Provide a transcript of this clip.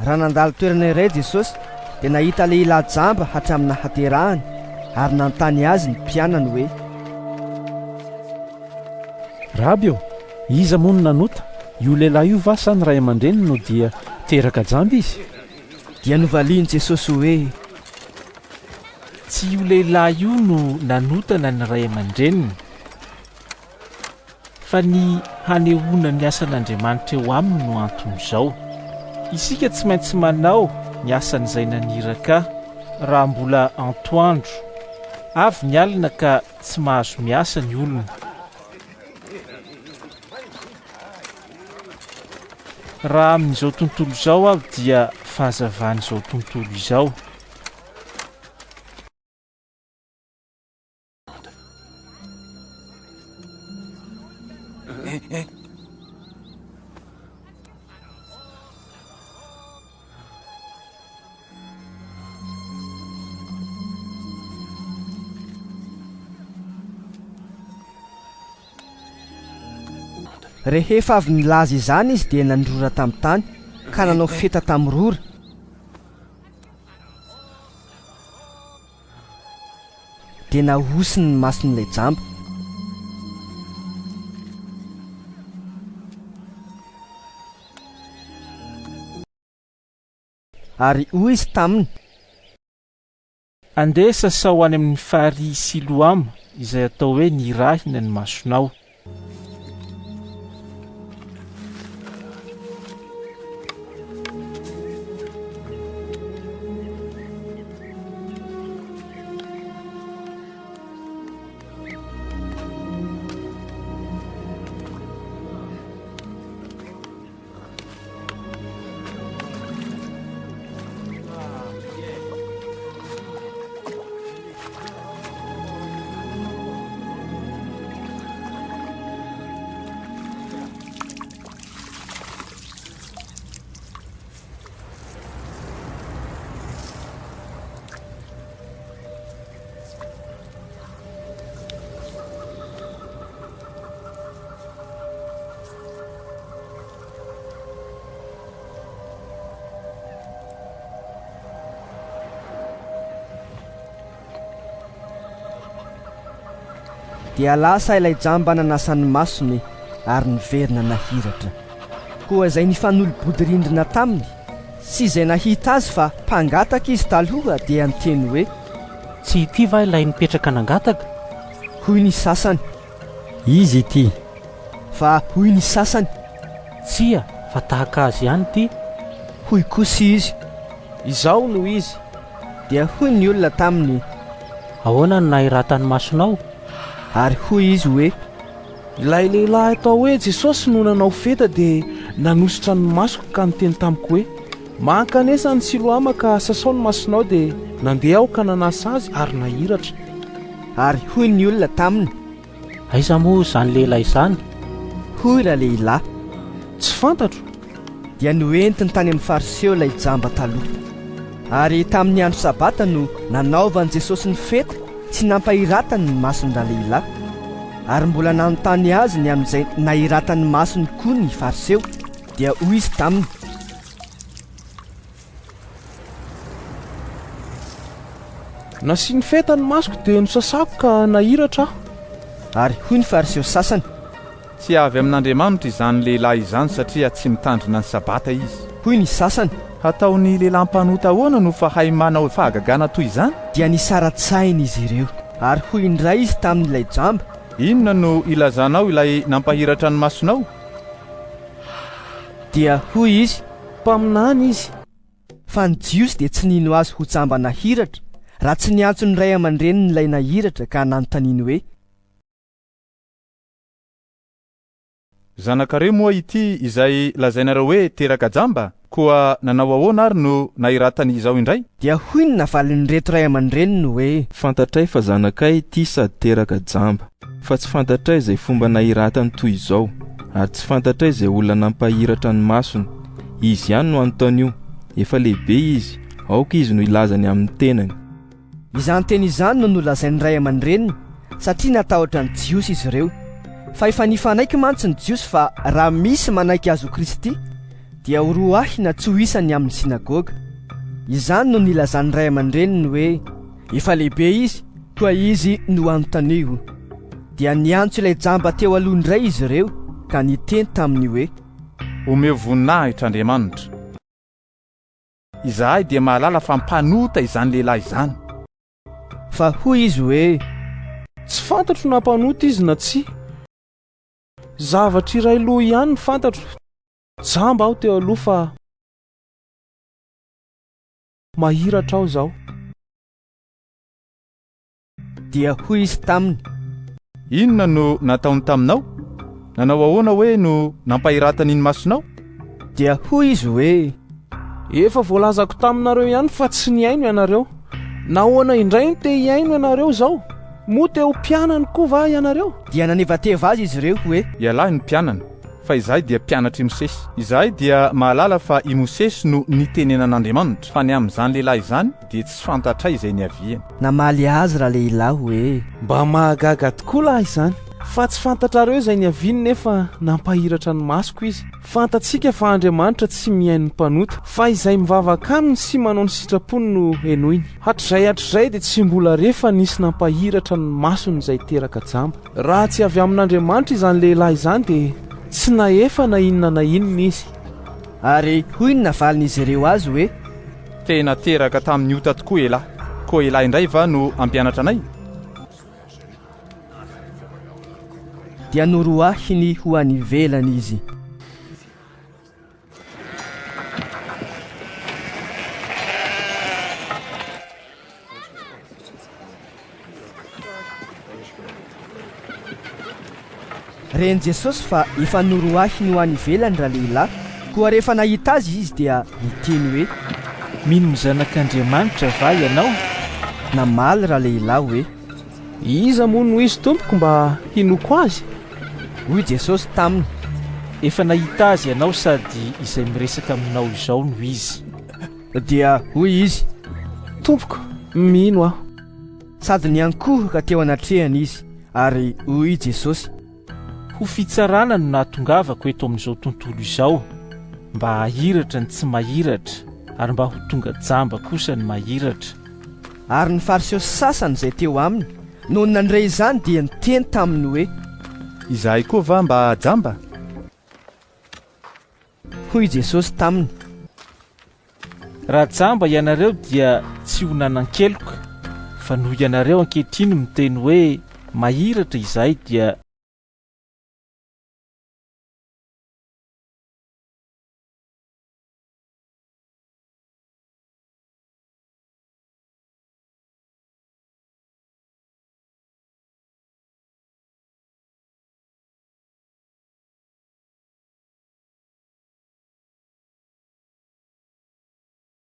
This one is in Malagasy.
raha nandalo toerana iray Jesosy dia nahita lehilahy jamba hatramina haterahany ary nanontany azy ny mpianany hoe: Rabio, iza moa no nanota? Io lehilahy io va sa ny ray aman-dreniny no dia teraka jamba izy? Dia novaliany Jesosy hoe: tsy io lehilahy io no nanotana ny ray aman-dreniny, fa ny hanehoana ny asan'Andriamanitra eo aminy no anton'izao. Isika tsy maintsy manao ny asan'izay naniraka raha mbola antoandro, avy ny alina ka tsy mahazo miasa ny olona. Raha amin'izao tontolo izao aho dia fahazavan'izao tontolo izao. Rehefa avy nilaza izany izy dia nandrora tamin'ny tany ka nanao feta tamin'ny rora. Dia nahosiny ny mason'ilay jamba. Ary hoy izy taminy: andeha sasao any amin'ny fary SILOAMA izay atao hoe ny rahina ny masonao. Dia lasa ilay jamba nanasan'ny masony ary niverina nahiratra. Koa izay nifanolo-bodirindrina taminy sy izay nahita azy fa mpangataka izy taloha dia niteny hoe: tsy ity va ilay nipetraka nangataka? Hoy ny sasany: izy ity. Fa hoy ny sasany: tsia, fa tahaka azy ihany ity. Hoy kosa izy: izao no izy. Dia hoy ny olona taminy: ahoana no nahiratany masonao? Ary hoy izy hoe: ilay lehilahy atao hoe Jesosy no nanao feta dia nanositra ny masoko ka niteny tamiko hoe: mankanesa ny SILOAMA ka sasao ny masonao dia nandeha aho ka nanasa azy ary nahiratra. Ary hoy ny olona taminy: aiza moa izany lehilahy izany? Hoy raha lehilahy: tsy fantatro. Dia noentiny tany amin'ny fariseo ilay jamba taloha. Ary tamin'ny andro sabata no nanaovan'i Jesosy ny feta tsy nampahiratany ny masony raha lehilahy. Ary mbola nanontany azy ny amin'izay nahiratany masony koa ny fariseo. Dia hoy izy taminy: nasiany feta ny masoko dia nosasako ka nahiratra aho. Ary hoy ny fariseo sasany: tsy avy amin'Andriamanitra izany lehilahy izany satria tsy mitandrina ny sabata izy. Hoy ny sasany: ataony lehilahy mpanota ahoana no fa hay manao fahagagana toy izany? Dia nisaratsainy izy ireo. Ary hoy indray izy tamin'ilay jamba: inona no ilazanao ilay nampahiratra ny masonao? Dia hoy izy: mpaminany izy. Fa ny jiosy dia tsy nino azy ho jamba nahiratra raha tsy niantso ny ray aman-dreniny ilay nahiratra ka nanontaniany hoe: zanakareo moa ity izay lazainareo hoe teraka jamba? Koa nanao ahoana ary no nahiratany izao indray? Dia hoy ny navalin'ny reto ray aman-dreniny hoe: fantatray fa zanakay ity sady teraka jamba, fa tsy fantatray izay fomba nahiratany toy izao, ary tsy fantatray izay olona nampahiratra ny masony. Izy ihany no antonio, efa lehibe izy, aoka izy no ilazany amin'ny tenany. Izany teny izany no nolazain'ny ray aman-dreniny satria natahotra ny jiosy izy ireo. Fa efa nifanaiky mantsy ny jiosy fa raha misy manaiky azy ho Kristy dia horoahina tsy ho isany amin'ny sinagoga. Izany no nilazany ray aman-dreniny hoe efa lehibe izy koa izy no anontaniho. Dia niantso ilay jamba teo aloha indray izy ireo ka niteny taminy hoe omeo voninahitra Andriamanitra. Izahay dia mahalala fa mpanota izany lehilahy izany. Fa hoy izy hoe tsy fantatro na mpanota izy na tsy. Zavatra iray loha ihany ny fantatro. Jamba aho teo aloha fa mahiratra aho zao. Dia hoy izy taminy Inona no nataony taminao? Nanao ahoana hoe no nampahiratany ny masonao? Dia hoy izy hoe efa voalazako taminareo ihany fa tsy niaino ianareo. Nahoana indray ny te hiaino ianareo zao? Moa te ho mpianany koa va ianareo? Dia nanevateva azy izy ireo hoe Ialahy ny mpianana, fa izahay dia mpianatra i Mosesy. Izahay dia mahalala fa i Mosesy no nitenenan'Andriamanitra, fa ny amin'izany lehilahy izany dia tsy fantatra izay niaviany. namaly azy raha lehilahy hoe Mba mahagaga tokoa lahy izany. Fa tsy fantatrareo izay niaviany nefa nampahiratra ny masoko izy. Fantatsika fa Andriamanitra tsy mihaino ny mpanota, fa izay mivavaka aminy sy manao ny sitrapony no henoiny. Hatrizay dia tsy mbola refa nisy nampahiratra ny masony izay teraka jamba. Raha tsy avy amin'Andriamanitra izany lehilahy izany dia tsy nahefa na inona na inona izy. Ary hoy ny navalin'izy ireo azy hoe Tena teraka tamin'ny ota tokoa elahy. Koa elahy indray va no ampianatra anay? dia noroahiny ho any ivelany izy. Reny Jesosy fa efa noroahiny ho any ivelany raha lehilahy. Koa rehefa nahita azy izy dia niteny hoe mino zanak'Andriamanitra va ianao? namaly raha lehilahy hoe Iza moa no izy tompoko mba hinoko azy? hoy Jesosy taminy Efa nahita azy ianao sady izay miresaka aminao izao no izy. dia hoy izy Tompoko, mino aho. sady niankohoka teo anatrehany izy. Ary hoy Jesosy Ho fitsarana no nahatongavako eto amin'izao tontolo izao, mba hahiratra ny tsy mahiratra ary mba ho tonga jamba kosa ny mahiratra. Ary ny fariseo sasany izay teo aminy noho nandray izany dia niteny taminy hoe Izahay koa va mba jamba? hoy Jesosy taminy Raha jamba ianareo dia tsy ho nanan-keloka, fa noho ianareo ankehitriny miteny hoe mahiratra izahay dia